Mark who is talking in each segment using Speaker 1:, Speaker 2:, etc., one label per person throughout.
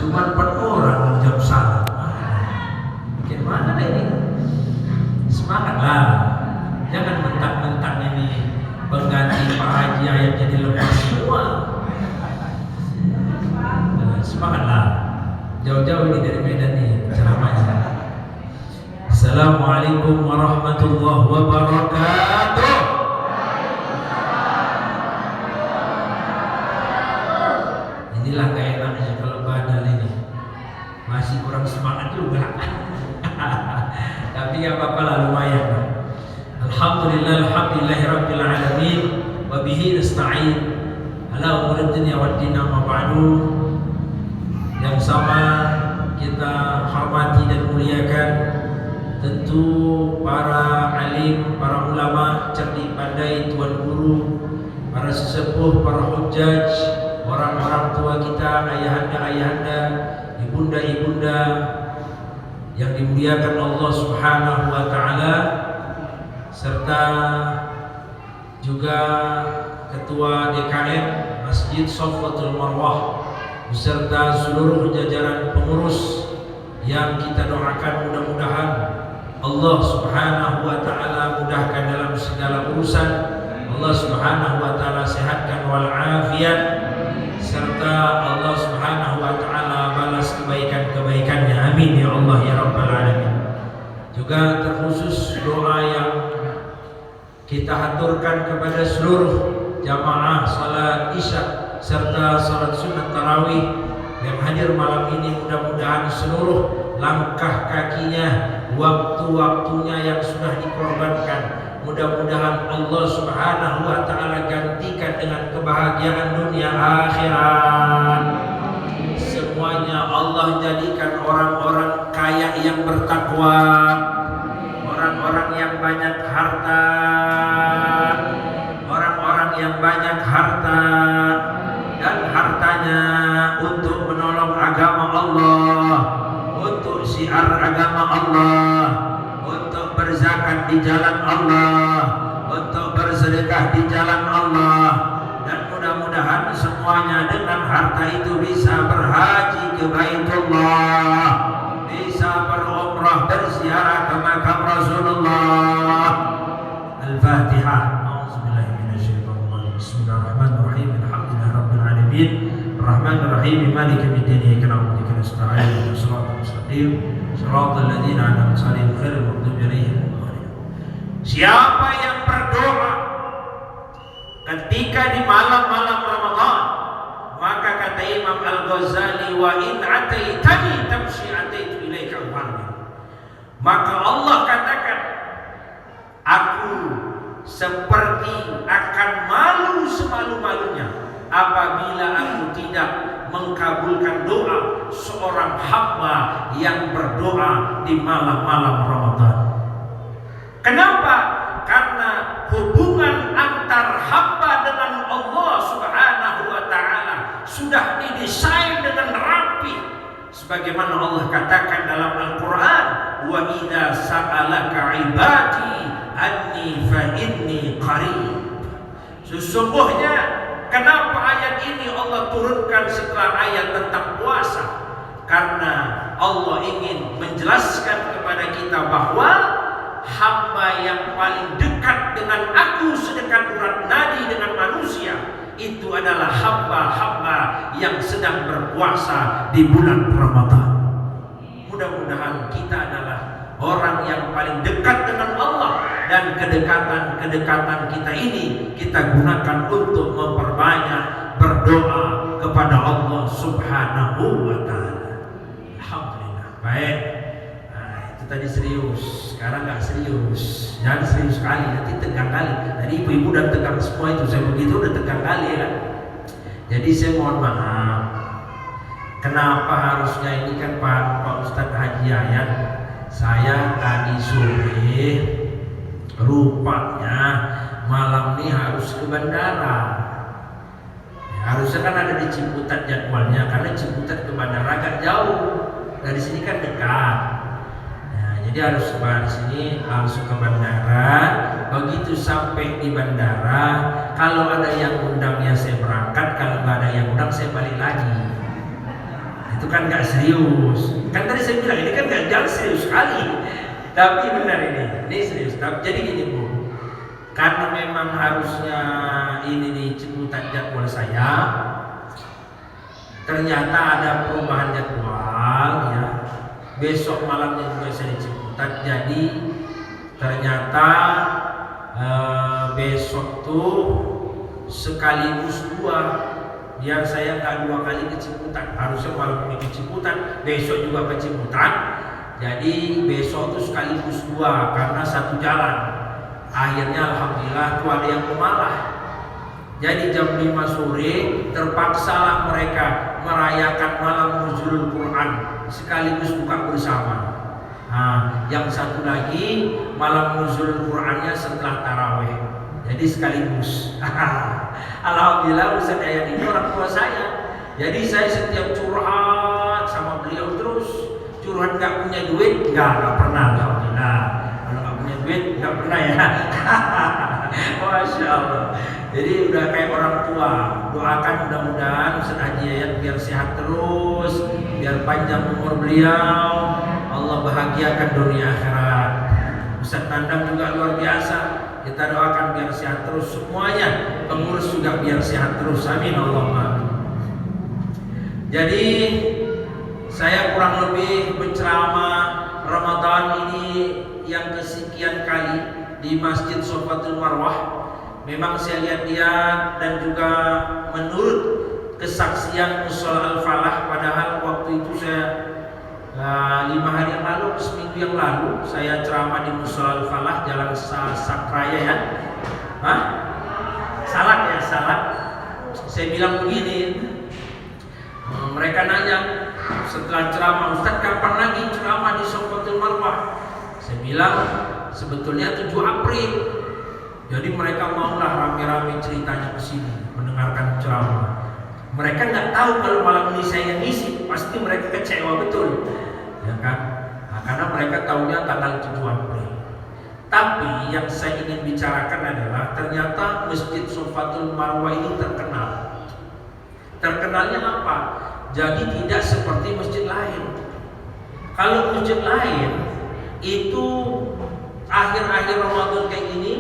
Speaker 1: Cuma 4 orang jawab salah. Gimana ini? Semangatlah. Jangan mentang-mentang ini pengganti Pak Haji Ayat jadi lepas semua. Semangatlah. Jauh-jauh ini dari Medan nih ceramahnya. Assalamualaikum warahmatullahi wabarakatuh. Inilah gak enaknya kalau badal ini masih kurang semangat juga. Tapi gak apa-apa lah, lumayan. Alhamdulillah, alhamdulillahirabbil alamin wa bihi nasta'in ala umuri dunya wad din, amma ba'du. Yang sama kita hormati dan muliakan tentu para alim, para ulama, cerdik pandai, tuan guru, para sesepuh, para hujjaj, orang-orang tua kita, ayahanda-ayahanda, ibunda-ibunda yang dimuliakan Allah Subhanahu wa taala, serta juga ketua DKM Masjid Shafwatul Marwah beserta seluruh jajaran pengurus yang kita doakan mudah-mudahan Allah Subhanahu wa taala mudahkan dalam segala urusan, Allah Subhanahu wa taala sehatkan walafiat, serta Allah Subhanahu wa taala balas kebaikan-kebaikannya. Amin ya Allah ya rabbal alamin. Juga terkhusus doa yang kita haturkan kepada seluruh jamaah salat Isya serta salat sunat tarawih yang hadir malam ini. Mudah-mudahan seluruh langkah kakinya, waktu-waktunya yang sudah dikorbankan, mudah-mudahan Allah Subhanahu wa taala gantikan dengan kebahagiaan dunia akhirat. Semuanya Allah jadikan orang-orang kaya yang bertakwa, orang-orang yang banyak harta, orang-orang yang banyak harta dan hartanya untuk menolong agama Allah, untuk syiar agama Allah, untuk berzakat di jalan Allah, untuk bersedekah di jalan Allah, dan mudah-mudahan semuanya dengan harta itu bisa berhaji ke Baitullah, bisa berumrah, berziarah ke makam Rasulullah. Al-Fatihah. Bismillahirrahmanirrahim. Alhamdulillahirabbil alamin. Arrahmanirrahim. Maliki yaumiddin. Iyyaka na'budu wa iyyaka nasta'in. Ihdinas siratal mustaqim. Shiratal ladzina an'amta 'alaihim ghairil maghdubi 'alaihim waladdallin. Siapa yang berdoa ketika di malam-malam Ramadan, maka kata Imam Al-Ghazali, wa in ataitani tamshi ataitu ilaika al-harbi, maka Allah katakan, aku seperti akan malu semalu-malunya apabila aku tidak mengkabulkan doa seorang hamba yang berdoa di malam-malam Ramadan. Kenapa? Karena hubungan antar hamba dengan Allah Subhanahu wa taala sudah didesain dengan rapi, sebagaimana Allah katakan dalam Al-Qur'an, wa idza sa'alaka ibadi anni fa inni qarib. Sesungguhnya kenapa ayat ini Allah turunkan setelah ayat tentang puasa? Karena Allah ingin menjelaskan kepada kita bahwa hamba yang paling dekat dengan aku sedekat urat nadi dengan manusia itu adalah hamba-hamba yang sedang berpuasa di bulan Ramadan. Mudah-mudahan kita adalah orang yang paling dekat dengan Allah, dan kedekatan-kedekatan kita ini kita gunakan untuk memperbanyak berdoa kepada Allah Subhanahu wa taala. Alhamdulillah. Baik. Nah, itu tadi serius, sekarang nggak serius. Jangan serius sekali, nanti tegang kali. Tadi ibu-ibu udah tegang semua itu, saya begitu udah tegang kali ya kan. Jadi saya mohon maaf. Kenapa harusnya ini kan Pak Ustadz Haji Ayat, saya tadi sore rupanya malam ini harus ke bandara. Ya, harusnya kan ada di Ciputat jadwalnya, karena Ciputat ke bandara agak jauh. Dari sini kan dekat. Nah, jadi harus di sini langsung ke bandara. Begitu sampai di bandara, kalau ada yang undang ya saya berangkat, kalau nggak ada yang undang saya balik lagi. itu kan nggak serius. Kan tadi saya bilang ini kan nggak jalan serius sekali. Tapi benar ini serius. Tapi jadi gini Bu, karena memang harusnya ini di Ciputat jadwal saya, ternyata ada perubahan jadwal ya. Besok malamnya juga saya di Ciputat, jadi ternyata besok tuh sekaligus dua, biar saya nggak 2 kali ke Ciputat. Harusnya malam ini ke Ciputat, besok juga ke Ciputat. Jadi besok tuh sekaligus 2 karena satu jalan. Akhirnya alhamdulillah tuh ada yang mengalah. Jadi jam 5 sore terpaksalah mereka merayakan malam nuzulul Quran sekaligus buka bersama. Nah, yang satu lagi malam nuzulul Qurannya setelah taraweh. Jadi sekaligus. Alhamdulillah Ustaz Ayat ini orang tua saya. Jadi saya setiap curhat sama beliau terus. Curhat nggak punya duit, nggak pernah. Alhamdulillah. Kalau nggak punya duit nggak pernah ya. Masya Allah. Jadi udah kayak orang tua. Doakan mudah-mudahan Ustaz Haji Ayat biar sehat terus, biar panjang umur beliau. Allah bahagiakan dunia akhirat. Ustaz Nandang juga luar biasa. Kita doakan biar sehat terus semuanya. Pengurus juga biar sehat terus. Amin Allahumma. Jadi saya kurang lebih berceramah Ramadan ini yang kesekian kali di Masjid Sofatul Marwah. Memang saya lihat dan juga menurut kesaksian Mushola Al-Falah, padahal waktu itu saya 5 hari yang lalu, seminggu yang lalu saya ceramah di Mushola Al-Falah Jalan Sakraya ya. Salak ya, Salak. Saya bilang begini, mereka nanya setelah ceramah, Ustaz kapan lagi ceramah di Sofatul Marwah? Saya bilang sebetulnya 7 April. Jadi mereka maulah rame-rame ceritanya ke sini mendengarkan ceramah. Mereka nggak tahu kalau malam ini saya ngisi, pasti mereka kecewa betul, ya kan? Nah, karena mereka tahunya tanggal 7 April. Tapi yang saya ingin bicarakan adalah ternyata Masjid Sofatul Marwah ini terkenal. Terkenalnya apa? Jadi tidak seperti masjid lain. Kalau masjid lain itu akhir-akhir Ramadan kayak gini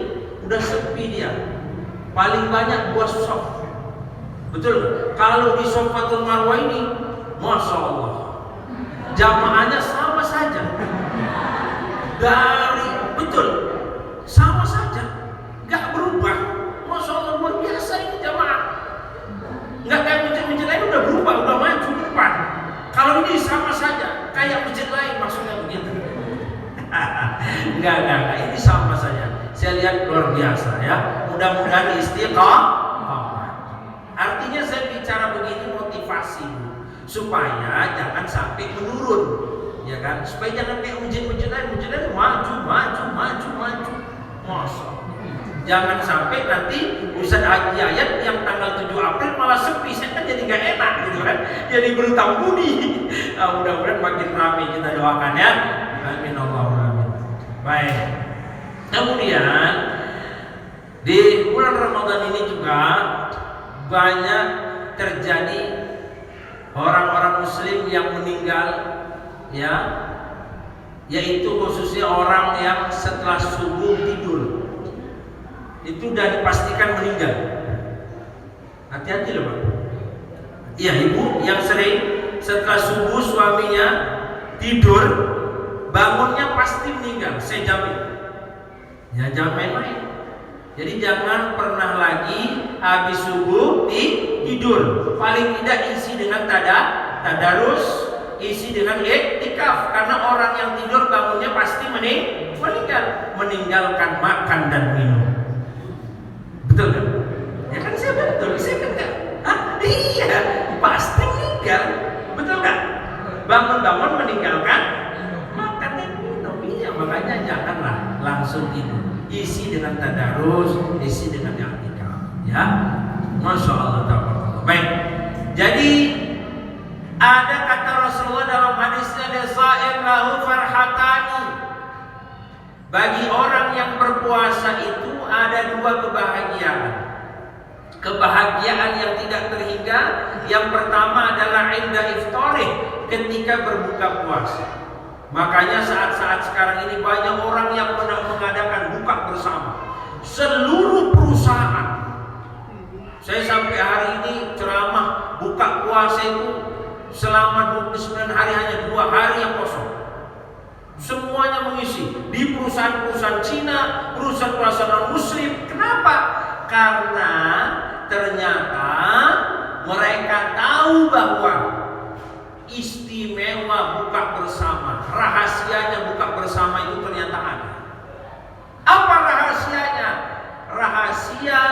Speaker 1: udah sepi dia. Paling banyak 2 shaf. Betul. Kalau di Sofatul Marwah ini, masya Allah, jamaahnya sama saja. Betul, sama saja, nggak berubah. Masya Allah luar biasa ini jamaah. Nggak kayak masjid-masjid lain udah berubah, udah maju ke depan. Kalau ini sama saja, kayak masjid lain maksudnya begitu. Enggak, ini sama saja. Saya lihat luar biasa ya. Mudah-mudahan istiqamah. Artinya saya bicara begini motivasi supaya jangan sampai menurun, ya kan? Supaya jangan kayak masjid-masjid lain maju. Masya. Jangan sampai nanti Ustaz Haji Ayat yang tanggal 7 April malah sepi, saya kan jadi nggak enak gitu kan? Jadi berhutang budi. Nah, mudah-mudahan makin ramai, kita doakan ya. Amin Allahumma amin. Baik. Kemudian di bulan Ramadan ini juga banyak terjadi orang-orang muslim yang meninggal ya, yaitu khususnya orang yang setelah subuh tidur. Itu sudah dipastikan meninggal. Hati-hati loh Pak. Iya, ibu yang sering setelah subuh suaminya tidur, bangunnya pasti meninggal, saya jamin. Ya jangan main-main. Jadi jangan pernah lagi habis subuh tidur. Paling tidak isi dengan tadarus, isi dengan iktikaf. Karena orang yang tidur bangunnya pasti meninggal, meninggalkan makan dan minum. Betul kan? Ya kan saya betul, saya kan enggak. Iya, pasti meninggal. Betul kan? Bangun-bangun meninggalkan makan dan minum. Iya, makanya janganlah langsung tidur. Isi dengan tadarus, isi dengan i'tikaf. Ya, masya Allah. Baik. Jadi ada kata Rasulullah dalam hadisnya, "Shaim lahu farhatani." Bagi orang yang berpuasa itu ada 2 kebahagiaan. kebahagiaan yang tidak terhingga. Yang pertama adalah inda iftarih, ketika berbuka puasa. Makanya saat-saat sekarang ini banyak orang yang mengadakan buka bersama. Seluruh perusahaan. Saya sampai hari ini ceramah buka puasa itu selama 29 hari hanya 2 hari yang kosong. Semuanya mengisi di perusahaan-perusahaan Cina, perusahaan-perusahaan non-muslim. Kenapa? Karena ternyata mereka tahu bahwa istimewa buka bersama, rahasianya buka bersama itu ternyata ada. Apa rahasianya? Rahasia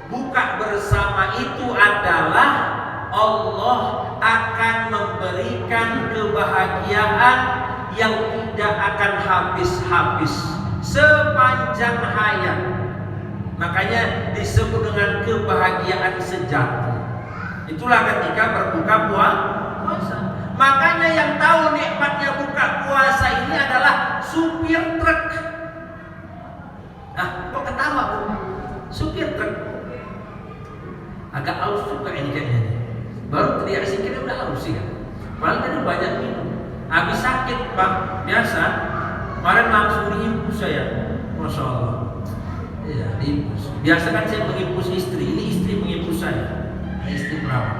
Speaker 1: buka bersama itu adalah Allah akan memberikan kebahagiaan yang tidak akan habis-habis sepanjang hayat. Makanya disebut dengan kebahagiaan sejati. Itulah ketika berbuka puasa. Makanya yang tahu nikmatnya buka puasa ini adalah supir truk. Nah, kok ketawa Bu? Supir truk. Agak haus juga ini kayaknya. Baru teriak sedikit udah haus sih kan. Padahal tadi banyak minum. Habis sakit Pak, biasa. Kemarin langsung diimpus saya. Masya Allah. Iya, diimpus. Biasa kan saya mengimpus istri, ini istri mengimpus saya. Istri perawat.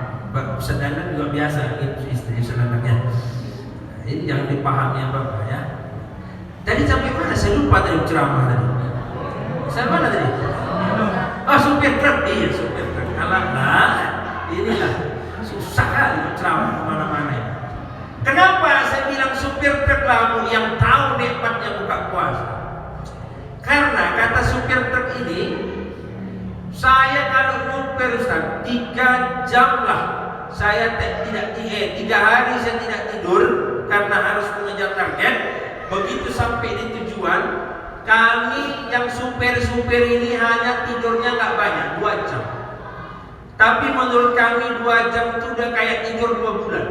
Speaker 1: Sedangkan juga biasa mengimpus istri sedangkannya. Nah, ini yang dipahami ya Bapak ya. Tadi sampai mana? Saya lupa tadi ceramah tadi. Saya mana tadi? Oh, supir truk. Iya, supir truk. Alah, inilah susah kali ceramah kemana-mana ya. Kenapa saya bilang supir truk lah yang tahu nikmatnya buka puasa? Karena kata supir truk ini, saya kalau nyupir Ustaz 3 jam lah saya tidak 3 hari saya tidak tidur karena harus mengejar target. Begitu sampai di tujuan, kami yang supir-supir ini hanya tidurnya nggak banyak, 2 jam. Tapi menurut kami 2 jam itu udah kayak tidur 2 bulan.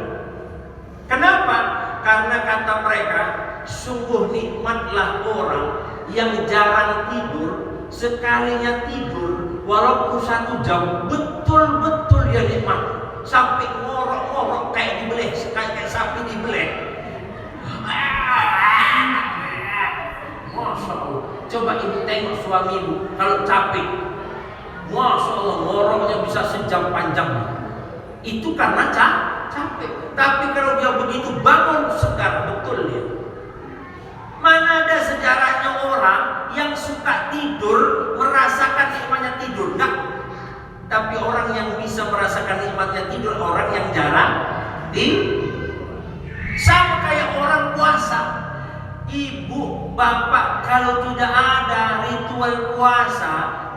Speaker 1: Kenapa? Karena kata mereka, sungguh nikmatlah orang yang jarang tidur, sekalinya tidur walaupun 1 jam betul-betul dia nikmat. Sampai ngorok-ngorok kayak dibeleh, kayak sapi dibeleh. Masya Allah. Coba ibu tengok suamimu kalau capek, Masya Allah ngoroknya bisa sejam panjang. Itu karena capek. Tapi kalau dia begitu bangun segar betul dia. Mana ada sejarahnya orang yang suka tidur merasakan nikmatnya tidur? Enggak. Tapi orang yang bisa merasakan nikmatnya tidur orang yang jarang sama kayak orang puasa. Ibu, bapak, kalau tidak ada ritual puasa,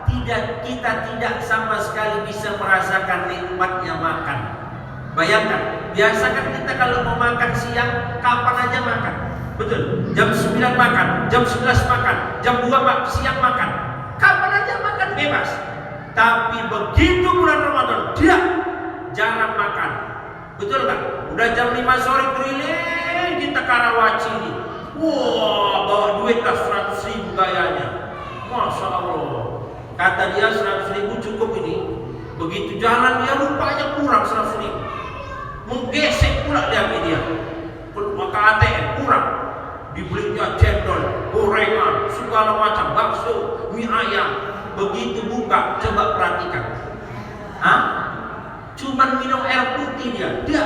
Speaker 1: kita tidak sama sekali bisa merasakan nikmatnya makan. Bayangkan, biasa kan kita kalau mau makan siang, kapan aja makan. Betul, jam 9 makan, jam 11 makan, jam 2 siang makan. Kapan aja makan bebas. Tapi begitu bulan Ramadan, dia jarang makan. Betul nggak? Udah jam 5 sore keliling kita Karawaci nih. Wah, bawa duit lah 100.000 gayanya. Masya Allah. Kata dia 100.000 cukup ini. Begitu jalan dia rupanya kurang 100.000. Menggesek pula dia. Maka ATM kurang. Dibelinya cendol, gorengan, segala macam, bakso, mie ayam. Begitu buka, coba perhatikan. Cuman minum air putih dia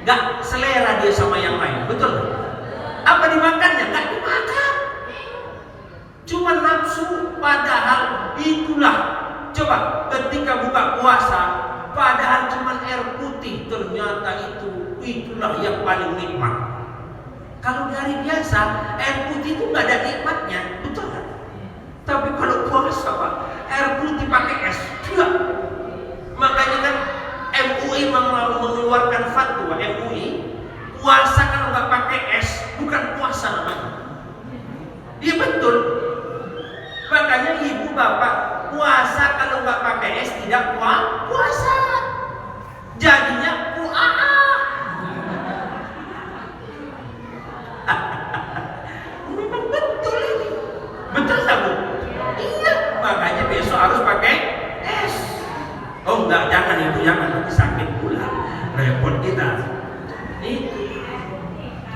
Speaker 1: gak selera dia sama yang lain, betul? Apa dimakannya? Gak dimakan. Cuma nafsu, padahal itulah. Coba ketika buka puasa, padahal cuma air putih, ternyata itulah yang paling nikmat. Kalau dari biasa, air putih itu gak ada nikmatnya, betul kan? Tapi kalau puasa Pak, air putih pakai es, tidak. Makanya kan MUI mengeluarkan fatwa, MUI puasa kalau nggak pakai es bukan puasa namanya. Iya betul. Makanya ibu bapak puasa kalau nggak pakai es tidak puasa. Jadinya memang betul ini. Betul tak Bu? Iya. Makanya besok harus pakai es. repot kita. Itu.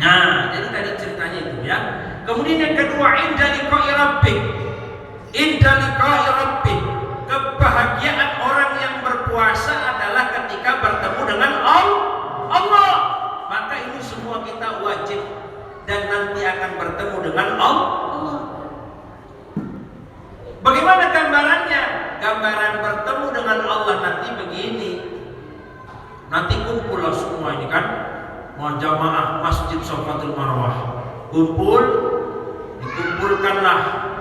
Speaker 1: Nah, jadi tadi ceritanya itu ya. Kemudian yang kedua, inda liqa'i rabbik. Inda liqa'i rabbik. Kebahagiaan orang yang berpuasa adalah ketika bertemu dengan Allah. Maka ini semua kita wajib dan nanti akan bertemu dengan Allah. Bagaimana gambarannya? Gambaran bertemu dengan Allah nanti begini. Nanti kumpullah semua ini kan, mau jamaah Masjid Safatul Marwah. Dikumpulkanlah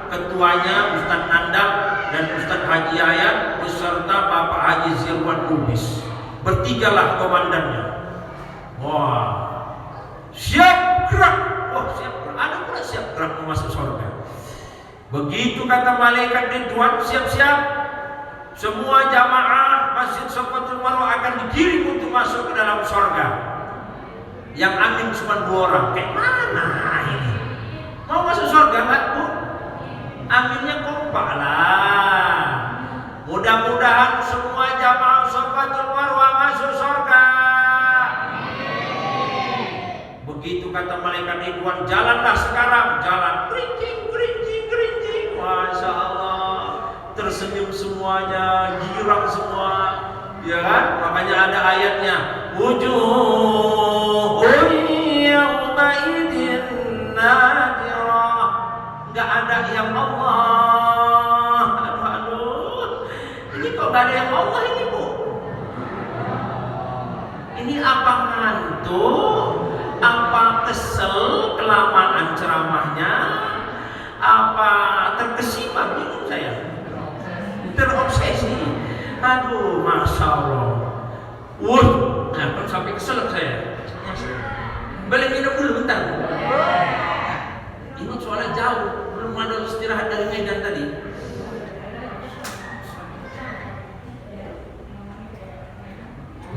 Speaker 1: ketuanya Ustadz Nandang dan Ustadz Haji Ayat beserta Bapak Haji Zirwan Lubis. Bertigalah komandannya. Wah, siap gerak. Wah, siap gerak. Ada pula siap gerak mau masuk surga. Begitu kata malaikat Ridwan, siap-siap. Semua jamaah Masjid Safatul Marwah akan dikirim untuk masuk ke dalam surga. Yang amin cuma 2 orang. Kayak mana ini? Mau masuk surga nggak, Bu? Aminnya kompak lah. Mudah-mudahan semua jamaah Safatul Marwah masuk surga. Begitu kata malaikat Ridwan, jalanlah sekarang. Jalan kerincing. Masya Allah, tersenyum semuanya, girang semua, ya kan? Makanya ada ayatnya, wujuhun yawmaidin nadirah. Nggak ada yang Allah. Aduh, ini kok nggak ada yang Allah ini, Bu? Ini apa ngantuk? Apa kesel kelamaan ceramahnya? Apa terkesima? Bingung saya, terobsesi. Aduh, Masya Allah. Nah, sampai kesel saya. Boleh minum dulu bentar. Ini soalnya jauh, belum ada istirahat dari Medan tadi.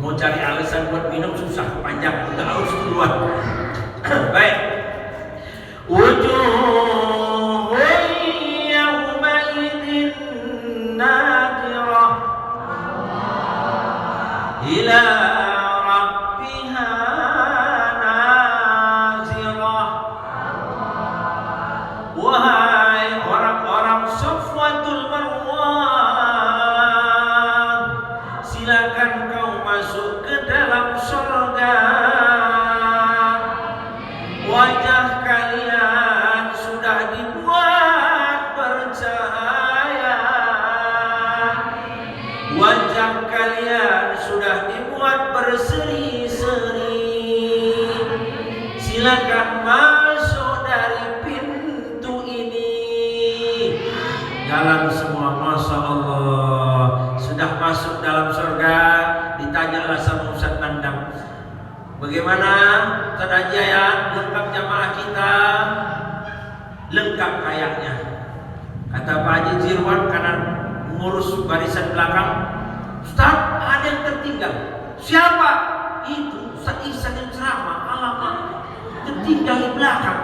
Speaker 1: Mau cari alasan buat minum susah, panjang, udah haus duluan. Baik. Ila rabbiha nazirah. Wahai orang-orang Safatul Marwah, silakan kau masuk ke dalam surga. Wajah kalian sudah dibuat bercahaya. Wajah kalian sudah dibuat berseri-seri. Silakan masuk dari pintu ini. Jalan semua, Masya Allah. Sudah masuk dalam surga. Ditanyalah sama Ustadz Nandang, bagaimana Ustadz Haji Ayat, lengkap jamaah kita? Lengkap kayaknya. Kata Pak Haji Zirwan karena mengurus barisan belakang, Ustaz, ada yang tertinggal. Siapa? Itu Ustaz Ihsan yang ceramah. Alamak, tertinggal di belakang.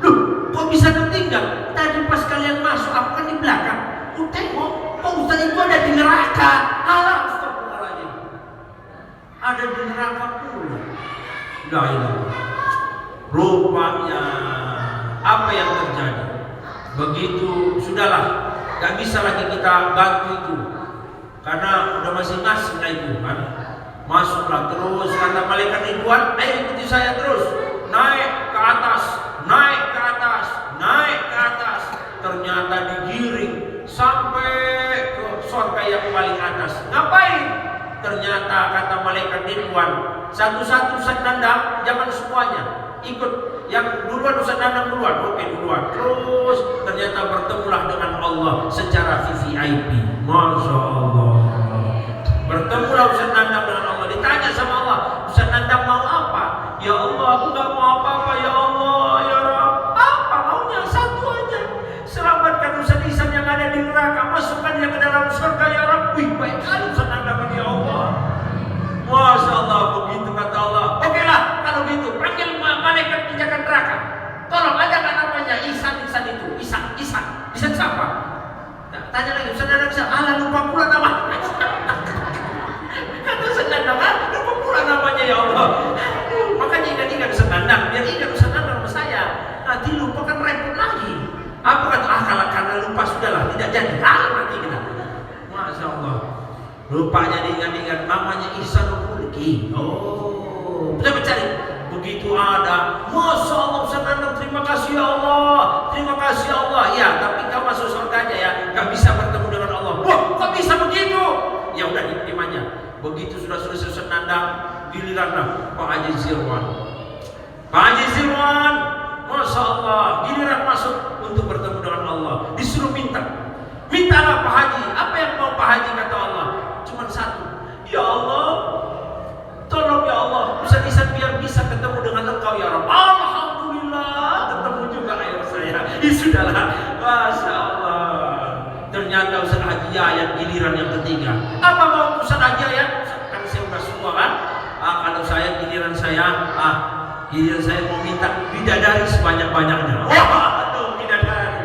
Speaker 1: Loh, kok bisa tertinggal? Tadi pas kalian masuk, aku kan di belakang. Tengok, kok Ustaz itu ada di neraka. Alah, astagfirullahaladzim. Ada di neraka pula. La ilaha. Rupanya apa yang terjadi? Begitu, sudahlah. Gak bisa lagi kita bantu itu, karena udah masih ngasih lah itu kan. Masuklah terus, kata malaikat Ridwan, ayo ikuti saya terus. Naik ke atas, naik ke atas, naik ke atas. Ternyata digiring sampai ke surga yang paling atas. Ngapain? Ternyata kata malaikat Ridwan, satu-satu Ustadz Nandang, jangan semuanya. Ikut yang duluan, Ustadz Nandang duluan. Oke, duluan. Terus ternyata bertemulah dengan Allah secara VVIP. Masya Allah. Bertemulah Ustadz Nandang dengan Allah. Ditanya sama Allah, Ustadz Nandang mau apa? Ya Allah, aku gak mau apa-apa. Ya Allah, ya Rabb. Apa maunya? Satu aja. Selamatkan Ustadz Ihsan yang ada di neraka. Masukkan dia ke dalam surga, ya Rabb. Wih, baik kali Ustadz Nandang ini, ya Allah. Masya Allah. Begitu kata Allah. Oke lah, kalau gitu panggil malaikat penjaga neraka. Tolong ada kan namanya Ihsan itu. Ihsan siapa? Tanya lagi, Ustaz Nandang siapa? Alah, lupa pula nama. Kata Ustaz Nandang, lupa pula namanya. jadi ingat-ingat namanya Ihsanul Khuluqi. Oh, kita mencari. Begitu ada, Masya Allah Ustaz Nandang, terima kasih ya Allah, terima kasih ya Allah. Ya, tapi kau masuk surga aja ya, gak bisa bertemu dengan Allah. Wah, kok bisa begitu? Ya udah diterima aja. Begitu sudah selesai Ustaz Nandang, giliran lah Pak Haji Zirwan. Pak Haji Zirwan, Masya Allah, giliran masuk untuk bertemu dengan Allah. Disuruh mintalah Pak Haji. Apa yang mau Pak Haji kata Allah? Cuman satu, ya Allah, tolong ya Allah, Ustaz biar bisa ketemu dengan Engkau ya Rabb. Alhamdulillah, ketemu juga ayah saya. Ya sudahlah, Masya Allah. Ternyata Ustaz Haji ayat giliran yang ketiga. Apa mau Ustaz Haji ayat? Kan saya udah semua kan. Kalau saya giliran saya mau minta bidadari sebanyak-banyaknya. Wah, tuh bidadari.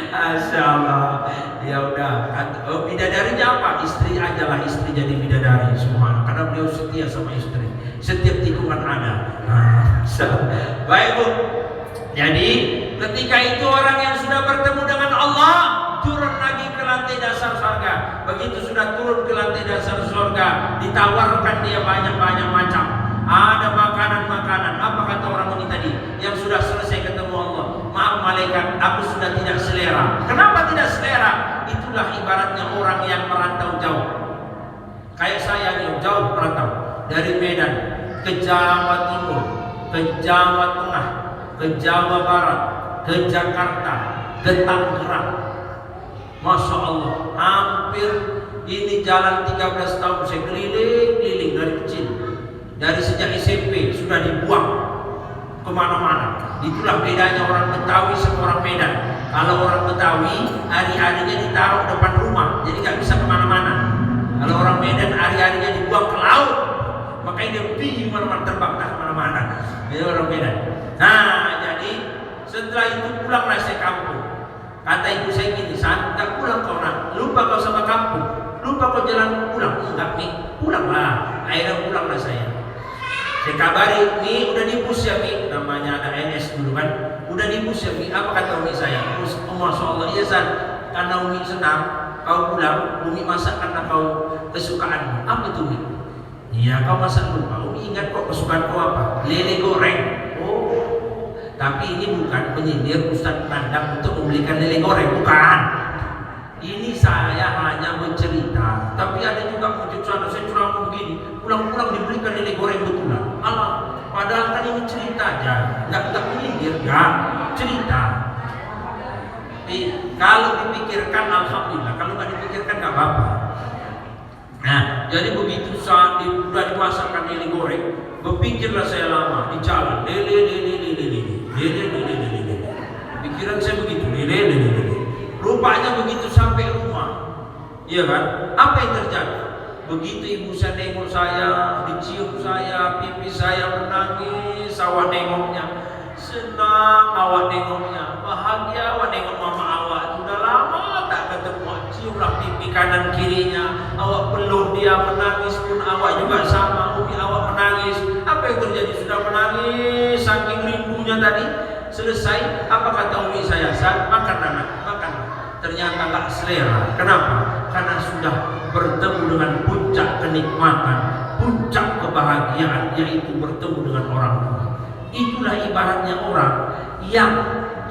Speaker 1: Masya Allah. Ya udah. Oh, bidadarinya apa? Istri aja lah, istri jadi bidadari semua. Karena beliau setia sama istri. Setiap tikungan ada. Baik Bu. Jadi ketika itu orang yang sudah bertemu dengan Allah turun lagi ke lantai dasar surga. Begitu sudah turun ke lantai dasar surga, ditawarkan dia banyak-banyak macam. Ada makanan-makanan. Apa kata orang ini tadi yang sudah selesai ketemu Allah? Maaf malaikat, aku sudah tidak selera. Kenapa tidak selera? Itulah ibaratnya orang yang merantau jauh. Kayak saya nih, jauh merantau dari Medan ke Jawa Timur, ke Jawa Tengah, ke Jawa Barat, ke Jakarta, ke Tangerang. Masya Allah, hampir ini jalan 13 tahun saya keliling-keliling dari kecil. Dari sejak SMP sudah dibuang kemana-mana. Itulah bedanya orang Betawi sama orang Medan. Kalau orang Betawi hari-harinya ditaruh depan rumah, jadi nggak bisa kemana-mana. Kalau orang Medan hari-harinya dibuang ke laut, makanya dia pergi kemana-mana, terbang tak kemana-mana. Itu orang Medan. Nah, jadi setelah itu pulanglah saya kampung. Kata ibu saya gini, saat nggak pulang kau nak, lupa kau sama kampung, lupa kau jalan pulang. Enggak nih, pulanglah. Akhirnya pulanglah saya. Saya kabari, nih udah dibus ya Mi, namanya ada NS dulu kan, udah dibus ya Mi. Apa kata Umi saya? Masya Allah, iya San, karena Umi senang, kau pulang, Umi masak karena kau kesukaanmu. Apa itu Mi? Iya kau masak lupa, Umi ingat kok kesukaan kau apa? Lele goreng. Oh, tapi ini bukan menyindir Ustaz Nandang untuk membelikan lele goreng, bukan. Ini saya hanya mencerita, tapi ada juga mencerita, saya curang begini, pulang-pulang dibelikan lele goreng betulan. Alah, padahal kan ini cerita aja, nggak menyindir, nggak cerita. Kalau dipikirkan, alhamdulillah. Kalau nggak dipikirkan, nggak apa-apa. Nah, jadi begitu saat sudah dimasakkan lele goreng, berpikirlah saya lama di jalan, lele. Pikiran saya begitu, lele. Rupanya begitu sampai rumah, iya kan? Apa yang terjadi? Begitu ibu saya nengok saya, dicium saya, pipi saya menangis, awak nengoknya, senang awak nengoknya, bahagia awak nengok mama awak. Sudah lama tak ketemu, ciumlah pipi kanan kirinya, awak peluk dia, menangis pun awak juga sama, umi awak menangis. Apa yang terjadi? Sudah menangis, saking rindunya tadi. Selesai, apa kata umi saya? Saat makan anak, makan. Ternyata nggak selera. Kenapa? Karena sudah bertemu dengan puncak kenikmatan, puncak kebahagiaan, yaitu bertemu dengan orang tua. Itulah ibaratnya orang yang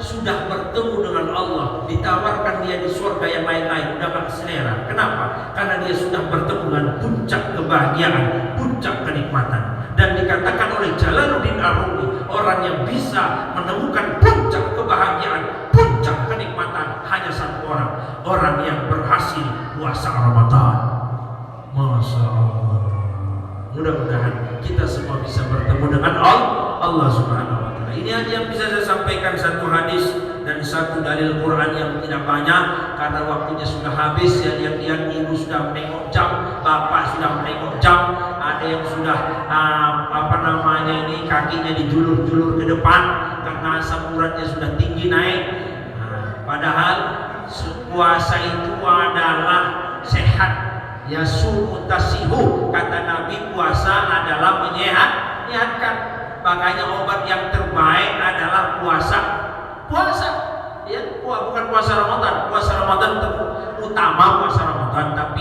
Speaker 1: sudah bertemu dengan Allah, ditawarkan dia di surga yang lain-lain, udah nggak selera. Kenapa? Karena dia sudah bertemu dengan puncak kebahagiaan, puncak kenikmatan. Dan dikatakan oleh Jalaluddin Ar-Rumi, orang yang bisa menemukan puncak kebahagiaan, puncak kenikmatan hanya satu orang, orang yang berhasil puasa Ramadan. Masya Allah. Mudah-mudahan kita semua bisa bertemu dengan Allah Subhanahu wa Ta'ala. Ini aja yang bisa saya sampaikan, satu hadis dan satu dalil Quran yang tidak banyak karena waktunya sudah habis. Ya, lihat-lihat ibu sudah menengok jam, bapak sudah menengok jam, ada yang sudah kakinya dijulur-julur ke depan karena asam uratnya sudah tinggi naik. Padahal puasa itu adalah sehat. Ya sumutasihu, kata Nabi, puasa adalah menyehatkan. Makanya obat yang terbaik adalah puasa. Ya, bukan puasa Ramadan. Puasa Ramadan utama puasa Ramadan, tapi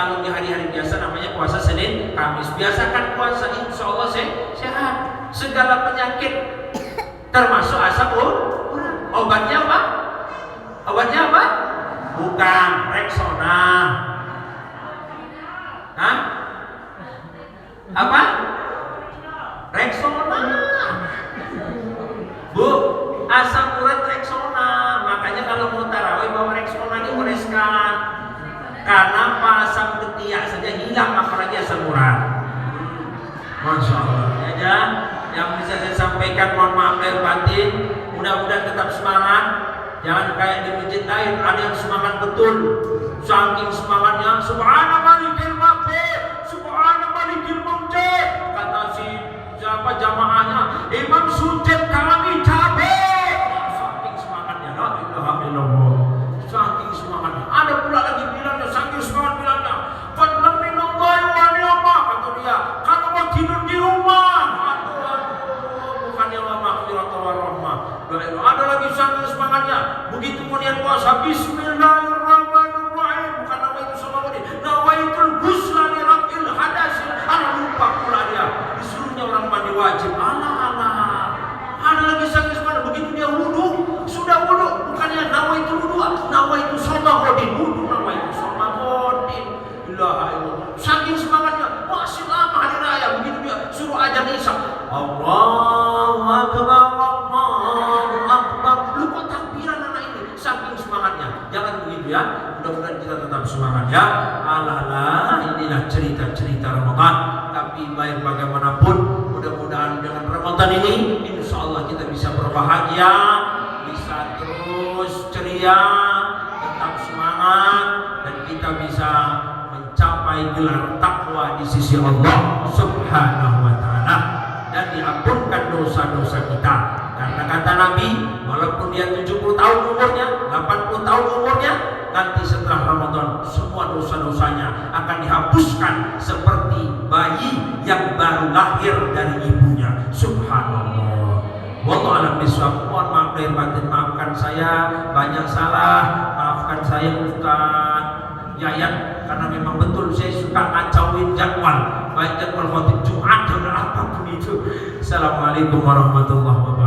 Speaker 1: Kalau di hari-hari biasa namanya puasa Senin, Kamis. Biasakan puasa, insya Allah sehat. Segala penyakit termasuk asam urat. Obatnya apa? Obatnya apa? Bukan Rexona. Hah? Apa? Rexona. Bu, asam urat Rexona. Makanya kalau mau tarawih bawa Rexona dioreskan. Karena pasang ketiak saja hilang, apalagi asam urat. Masya Allah. Ya, yang bisa saya sampaikan, mohon maaf lahir batin. Mudah-mudahan tetap semangat. Jangan kayak di masjid lain ada yang semangat betul. Saking semangatnya, Subhana malikil mulk, Subhana malikil mulk. Kata si siapa jamaahnya, Imam sujud kami capek. Saking semangatnya, la ilaha illallah. Saking semangatnya. Ada pula lagi bilangnya, saking semangat bilangnya, fadlan minallahi wa ni'mah. Kata dia, kalau mau tidur di rumah, aduh, bukannya wa maghfirah wa rahmah. Ada lagi saking semangatnya, begitu mau niat puasa, bismillahirrahmanirrahim. Bukan nawaitu sholawati, nawaitul ghusla li raf'il hadasil. Lupa pula dia, disuruhnya orang mandi wajib. Ada lagi saking semangat, begitu dia wudu, sudah wudu, bukannya nawaitu wudu, nawaitu shomagodin. Wudu nawaitu shomagodin. Ilaha illallah. Saking semangatnya, masih lama hari raya, begitu dia suruh ajan isya, Allahu akbar, Allahu akbar. Lupa takbiran anak ini, saking semangatnya. Jangan begitu ya. Mudah-mudahan kita tetap semangat ya. Alah, inilah cerita-cerita Ramadan. Tapi baik bagaimanapun, mudah-mudahan dengan Ramadan ini, insya Allah kita bisa berbahagia, bisa terus ceria, tetap semangat, dan kita bisa mencapai gelar takwa di sisi Allah Subhanahu wa Ta'ala, dan diampunkan dosa-dosa kita. Karena kata Nabi, walaupun dia 70 tahun umurnya, 80 tahun umurnya, nanti setelah Ramadan semua dosa-dosanya akan dihapuskan seperti bayi yang baru lahir dari ibunya. Subhanallah. Wallahu a'lam bishawab. Mohon maaf lahir batin, maafkan saya banyak salah, maafkan saya Ustaz Yayat, karena memang betul saya suka ngacauin jadwal, baik jadwal khotib Jumat dan apapun itu. Assalamualaikum warahmatullahi wabarakatuh.